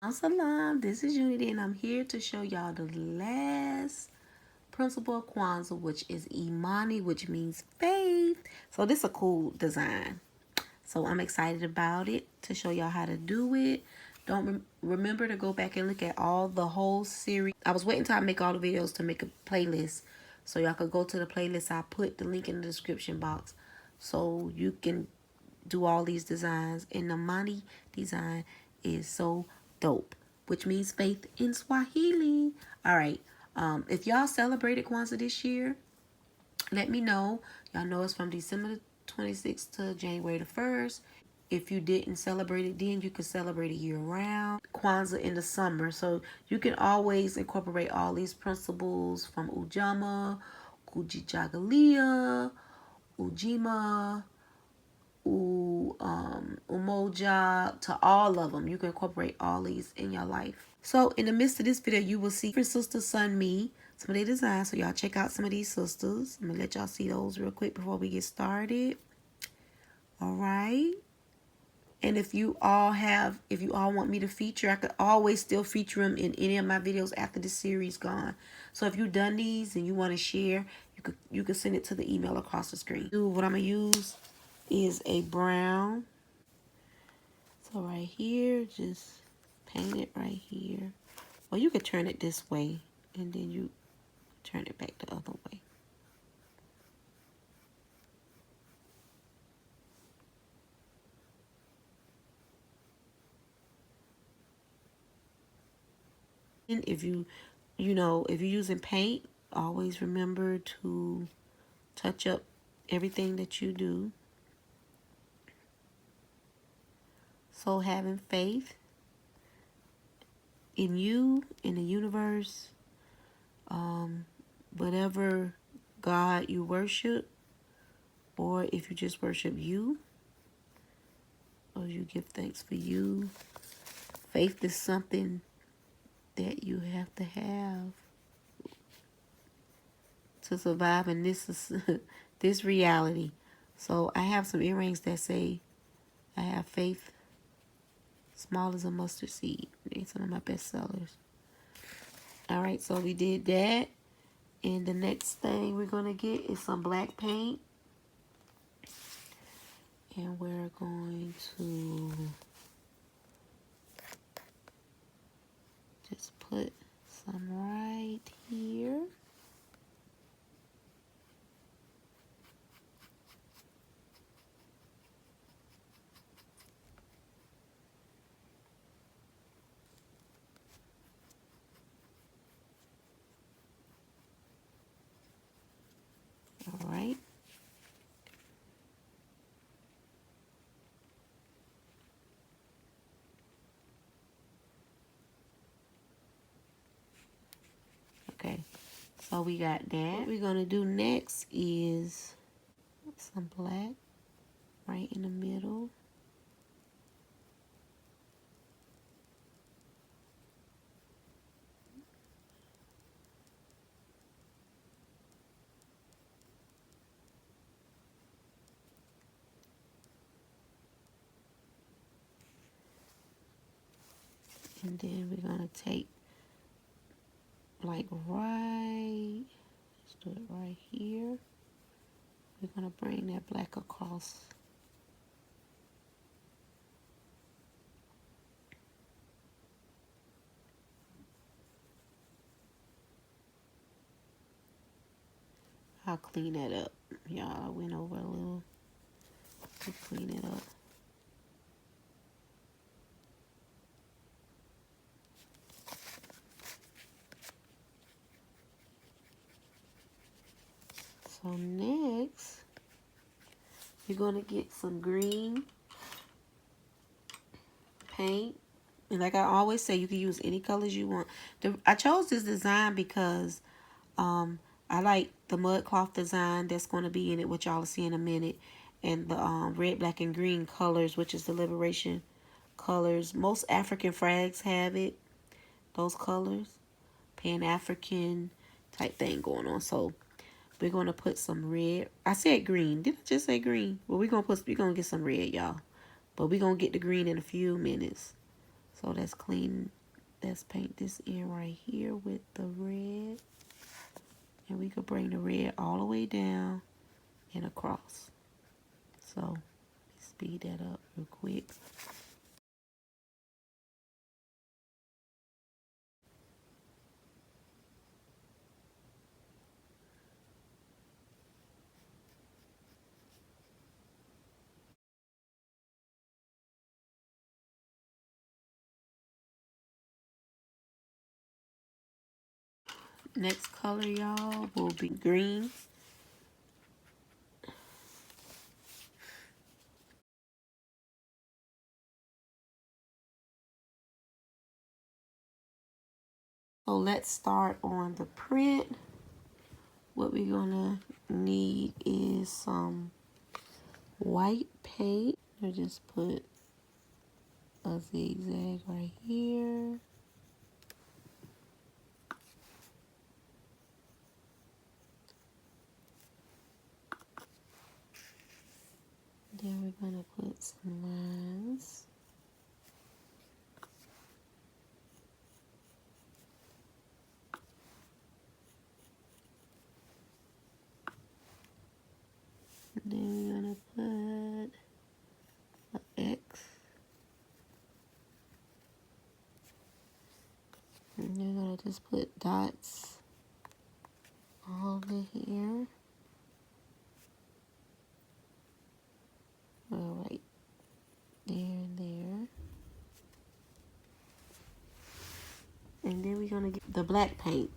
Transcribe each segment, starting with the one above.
Salam, this is Unity, and I'm here to show y'all the last principle of Kwanzaa, which is Imani, which means faith. So this is a cool design. So I'm excited about it to show y'all how to do it. Don't remember to go back and look at all the whole series. I was waiting till I make all the videos to make a playlist. So y'all could go to the playlist. I put the link in the description box. So you can do all these designs. And the Imani design is so dope, which means faith in Swahili. All right. If y'all celebrated Kwanzaa this year, let me know. Y'all know it's from December 26th to January the 1st. If you didn't celebrate it then, you can celebrate it year round. Kwanzaa in the summer. So you can always incorporate all these principles from Ujima, Kujichagulia, Ujima, Umoja, to all of them. You can incorporate all these in your life. So in the midst of this video, you will see different sisters son me some of their designs. So y'all check out some of these sisters. I'm gonna let y'all see those real quick before we get started. All right. And if you all want me to feature, I could always still feature them in any of my videos after the series gone. So if you've done these and you want to share, you could send it to the email across the screen. What I'm gonna use is a brown. So right here, just paint it right here. Well, you could turn it this way and then you turn it back the other way. And if if you're using paint, always remember to touch up everything that you do. So having faith in you, in the universe, whatever God you worship, or if you just worship you, or you give thanks for you. Faith is something that you have to survive in this this reality. So I have some earrings that say I have faith small as a mustard seed. It's one of my best sellers. All right, so we did that. And the next thing we're going to get is some black paint. And we're going to just put some right here. All right. Okay. So we got that. What we're going to do next is some black right in the middle. And then we're going to take like right, let's do it right here. We're going to bring that black across. I'll clean that up. Y'all, I went over a little to clean it up. So next, you're going to get some green paint. And like I always say, you can use any colors you want. I chose this design because I like the mud cloth design that's going to be in it, which y'all will see in a minute. And the red, black, and green colors, which is the liberation colors. Most African flags have it, those colors. Pan-African type thing going on. So we're going to put some red. I said green. Did I just say green? Well, we're going to get some red, y'all. But we're going to get the green in a few minutes. So let's clean, let's paint this in right here with the red. And we could bring the red all the way down and across. So speed that up real quick. Next color, y'all, will be green. So let's start on the print. What we're gonna need is some white paint. I just put a zigzag right here. Then we're gonna put some lines. Then we're gonna put an X. And then we're gonna just put dots all over here. All right, there and there. And then we're gonna get the black paint.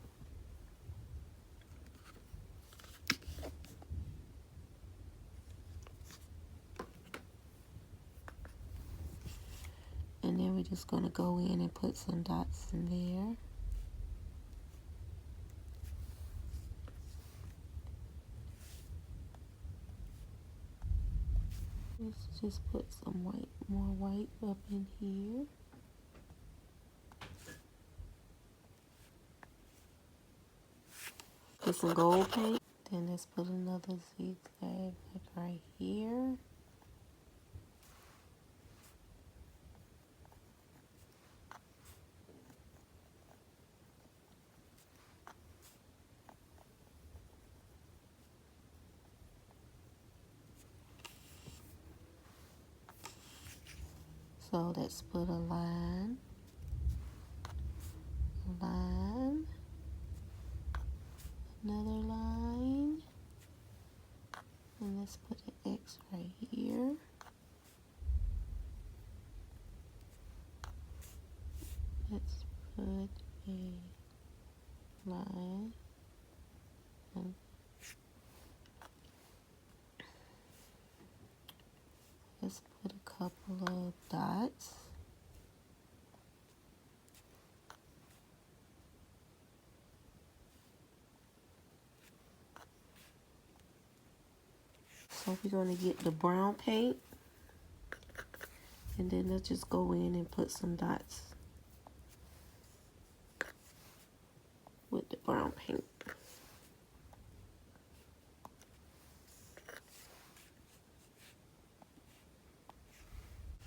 And then we're just gonna go in and put some dots in there. Let's just put some white, more white up in here. Put some gold paint. Then let's put another zigzag like right here. So let's put a line, another line, and let's put an X right here. Let's put a line, and let's put a couple of dots. So we're going to get the brown paint, and then let's just go in and put some dots with the brown paint.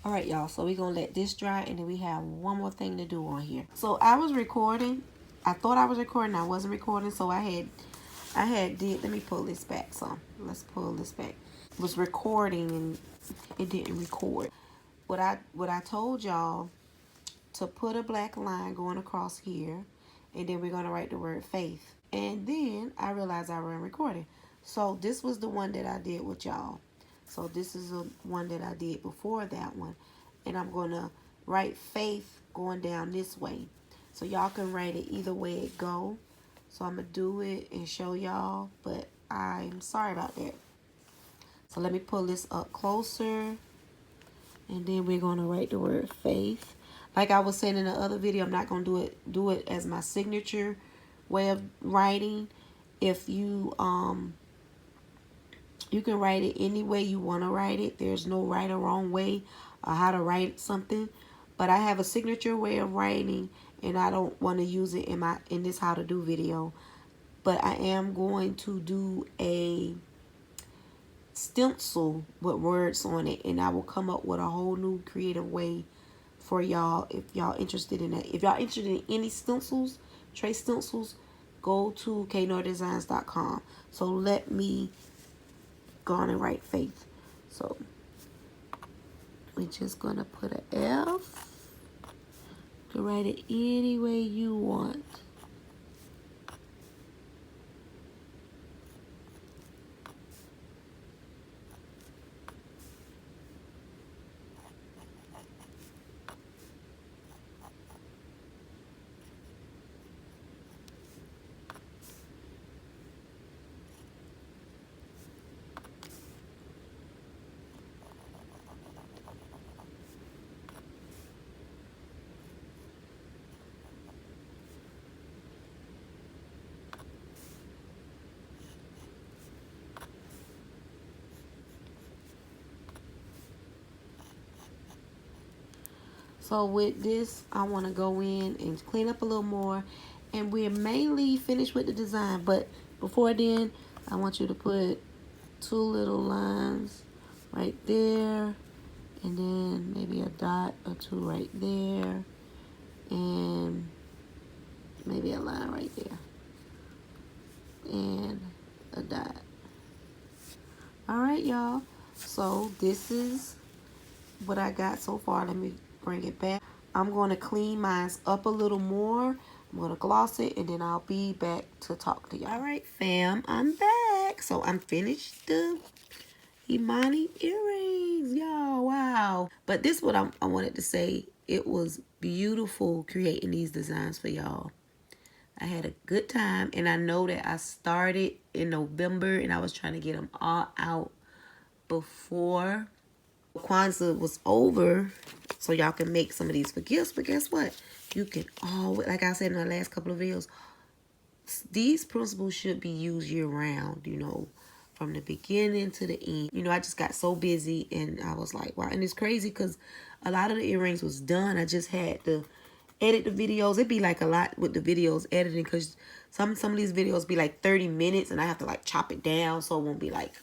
All right, y'all, so we're going to let this dry, and then we have one more thing to do on here. So I was recording. I thought I was recording. I wasn't recording, so I had let me pull this back some. Let's pull this back. Was recording, and it didn't record. What I told y'all to put a black line going across here, and then we're going to write the word faith. And then I realized I wasn't recording. So this was the one that I did with y'all. So this is the one that I did before that one. And I'm going to write faith going down this way. So y'all can write it either way it go. So I'm going to do it and show y'all. But I'm sorry about that. So let me pull this up closer. And then we're going to write the word faith. Like I was saying in the other video, I'm not going to do it as my signature way of writing. If you you can write it any way you want to write it. There's no right or wrong way or how to write something. But I have a signature way of writing, and I don't want to use it in this how to do video. But I am going to do a stencil with words on it, and I will come up with a whole new creative way for y'all if y'all interested in that. If y'all interested in any stencils, trace stencils, go to knordesigns.com. So let me go on and write Faith. So we're just gonna put an F. You can write it any way you want. So with this, I want to go in and clean up a little more. And we're mainly finished with the design. But before then, I want you to put 2 little lines right there. And then maybe a dot or 2 right there. And maybe a line right there. And a dot. Alright, y'all. So this is what I got so far. Let me bring it back. I'm going to clean mine up a little more. I'm going to gloss it, and then I'll be back to talk to y'all. All right, fam, I'm back. So I'm finished the Imani earrings, y'all. Wow. But this is what I wanted to say. It was beautiful creating these designs for y'all. I had a good time, and I know that I started in November, and I was trying to get them all out before Kwanzaa was over, so y'all can make some of these for gifts. But guess what? You can always, like I said in the last couple of videos, these principles should be used year round, you know, from the beginning to the end. You know, I just got so busy, and I was like, wow. And it's crazy because a lot of the earrings was done. I just had to edit the videos. It'd be like a lot with the videos editing, because some of these videos be like 30 minutes, and I have to like chop it down so it won't be like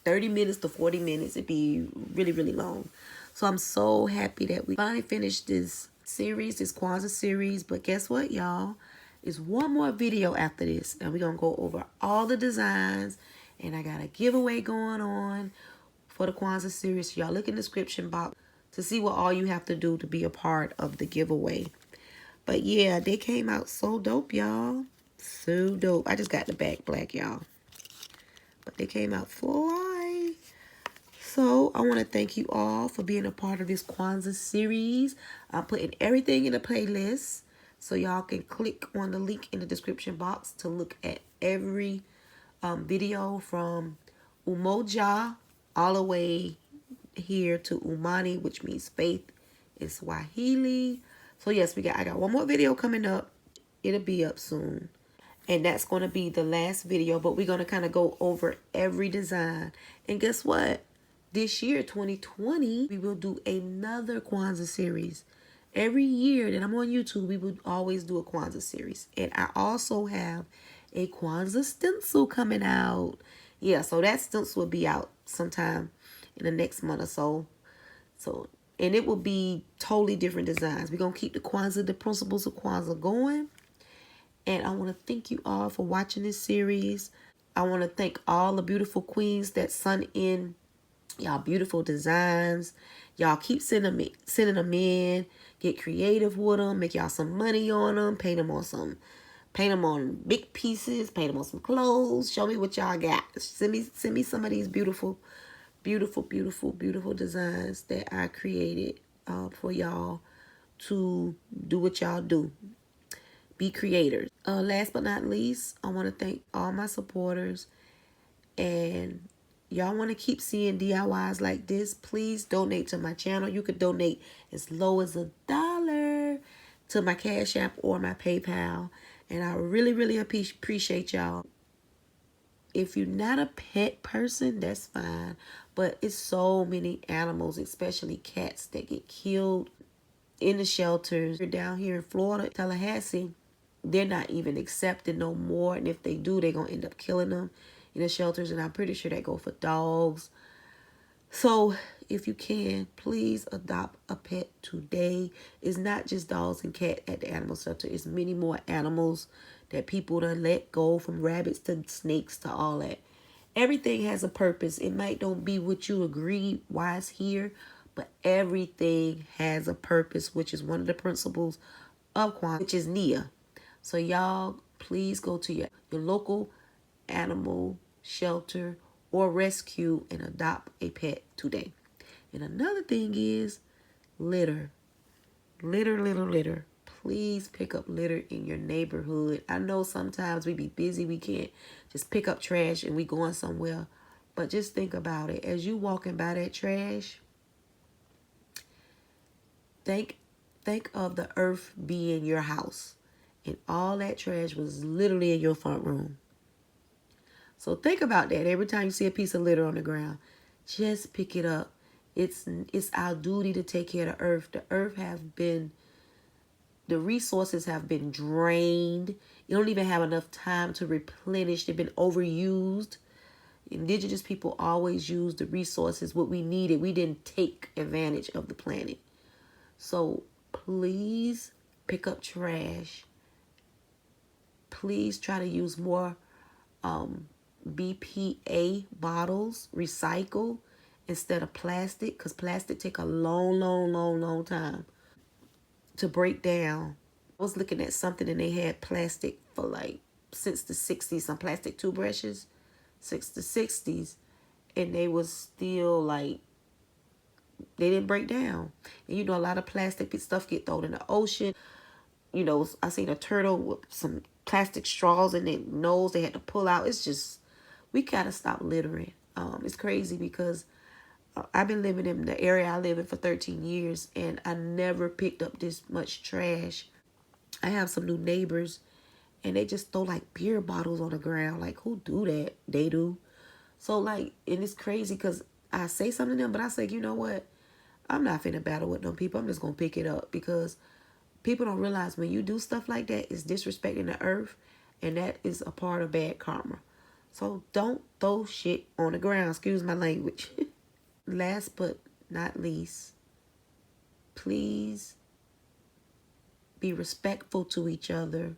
30 minutes to 40 minutes. It'd be really, really long. So I'm so happy that we finally finished this series, this Kwanzaa series. But guess what, y'all? There's one more video after this. And we're going to go over all the designs. And I got a giveaway going on for the Kwanzaa series. So y'all look in the description box to see what all you have to do to be a part of the giveaway. But yeah, they came out so dope, y'all. So dope. I just got the back black, y'all. But they came out fly. So I want to thank you all for being a part of this Kwanzaa series. I'm putting everything in a playlist, so y'all can click on the link in the description box to look at every video from Umoja all the way here to Imani, which means faith in Swahili. So yes, I got one more video coming up. It'll be up soon. And that's going to be the last video, but we're going to kind of go over every design. And guess what? This year, 2020, we will do another Kwanzaa series. Every year that I'm on YouTube, we will always do a Kwanzaa series. And I also have a Kwanzaa stencil coming out. Yeah, so that stencil will be out sometime in the next month or so. And it will be totally different designs. We're going to keep the principles of Kwanzaa going. And I want to thank you all for watching this series. I want to thank all the beautiful queens that sent in y'all beautiful designs. Y'all keep sending them in. Get creative with them. Make y'all some money on them. Paint them on big pieces. Paint them on some clothes. Show me what y'all got. Send me some of these beautiful, beautiful, beautiful, beautiful designs that I created for y'all to do what y'all do. Be creators. Last but not least, I want to thank all my supporters. And y'all want to keep seeing DIYs like this, please donate to my channel. You could donate as low as $1 to my Cash App or my PayPal. And I really, really appreciate y'all. If you're not a pet person, that's fine. But it's so many animals, especially cats, that get killed in the shelters. Down here in Florida, Tallahassee, they're not even accepted no more. And if they do, they're going to end up killing them in the shelters. And I'm pretty sure that go for dogs. So if you can, please adopt a pet today. It's not just dogs and cats at the animal shelter. It's many more animals that people done let go, from rabbits to snakes to all that. Everything has a purpose. It might don't be what you agree why it's here, but everything has a purpose, which is one of the principles of Kwanzaa, which is Nia. So y'all, please go to your local animal shelter or rescue and adopt a pet today. And another thing is litter. Litter. Please pick up litter in your neighborhood. I know sometimes we be busy. We can't just pick up trash and we going somewhere. But just think about it. As you walking by that trash, think of the earth being your house. And all that trash was literally in your front room. So think about that. Every time you see a piece of litter on the ground, just pick it up. It's our duty to take care of the earth. The resources have been drained. You don't even have enough time to replenish. They've been overused. Indigenous people always use the resources, what we needed. We didn't take advantage of the planet. So please pick up trash. Please try to use more BPA bottles, recycle instead of plastic, because plastic take a long time to break down. I was looking at something and they had plastic for like since the 60s, some plastic toothbrushes, since the 60s, and they was still like, they didn't break down. And you know, a lot of plastic stuff get thrown in the ocean. You know, I seen a turtle with some plastic straws in their nose they had to pull out. It's just, we gotta stop littering. It's crazy because I've been living in the area I live in for 13 years and I never picked up this much trash. I have some new neighbors and they just throw like beer bottles on the ground. Like, who do that? They do. So like, and it's crazy because I say something to them, but I say, you know what? I'm not finna battle with them people. I'm just gonna pick it up, because people don't realize when you do stuff like that, it's disrespecting the earth, and that is a part of bad karma. So don't throw shit on the ground. Excuse my language. Last but not least, please be respectful to each other.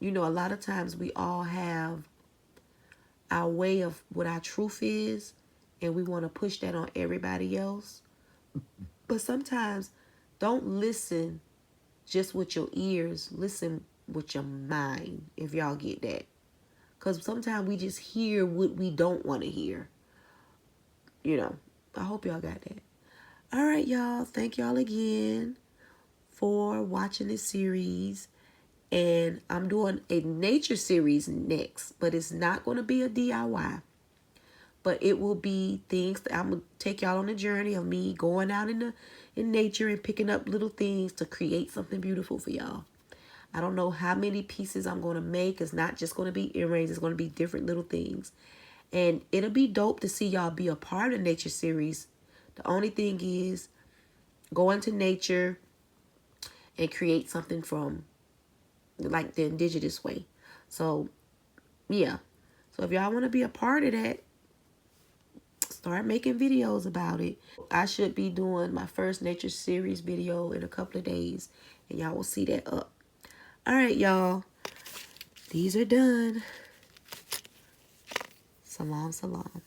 You know, a lot of times we all have our way of what our truth is, and we want to push that on everybody else. But sometimes don't listen just with your ears. Listen with your mind, if y'all get that. Because sometimes we just hear what we don't want to hear. You know, I hope y'all got that. All right, y'all. Thank y'all again for watching this series. And I'm doing a nature series next, but it's not going to be a DIY. But it will be things that I'm going to take y'all on a journey of me going out in nature and picking up little things to create something beautiful for y'all. I don't know how many pieces I'm going to make. It's not just going to be earrings. It's going to be different little things. And it'll be dope to see y'all be a part of the nature series. The only thing is go into nature and create something from like the indigenous way. So, yeah. So if y'all want to be a part of that, start making videos about it. I should be doing my first nature series video in a couple of days, and y'all will see that up. All right, y'all. These are done. Salam, salam.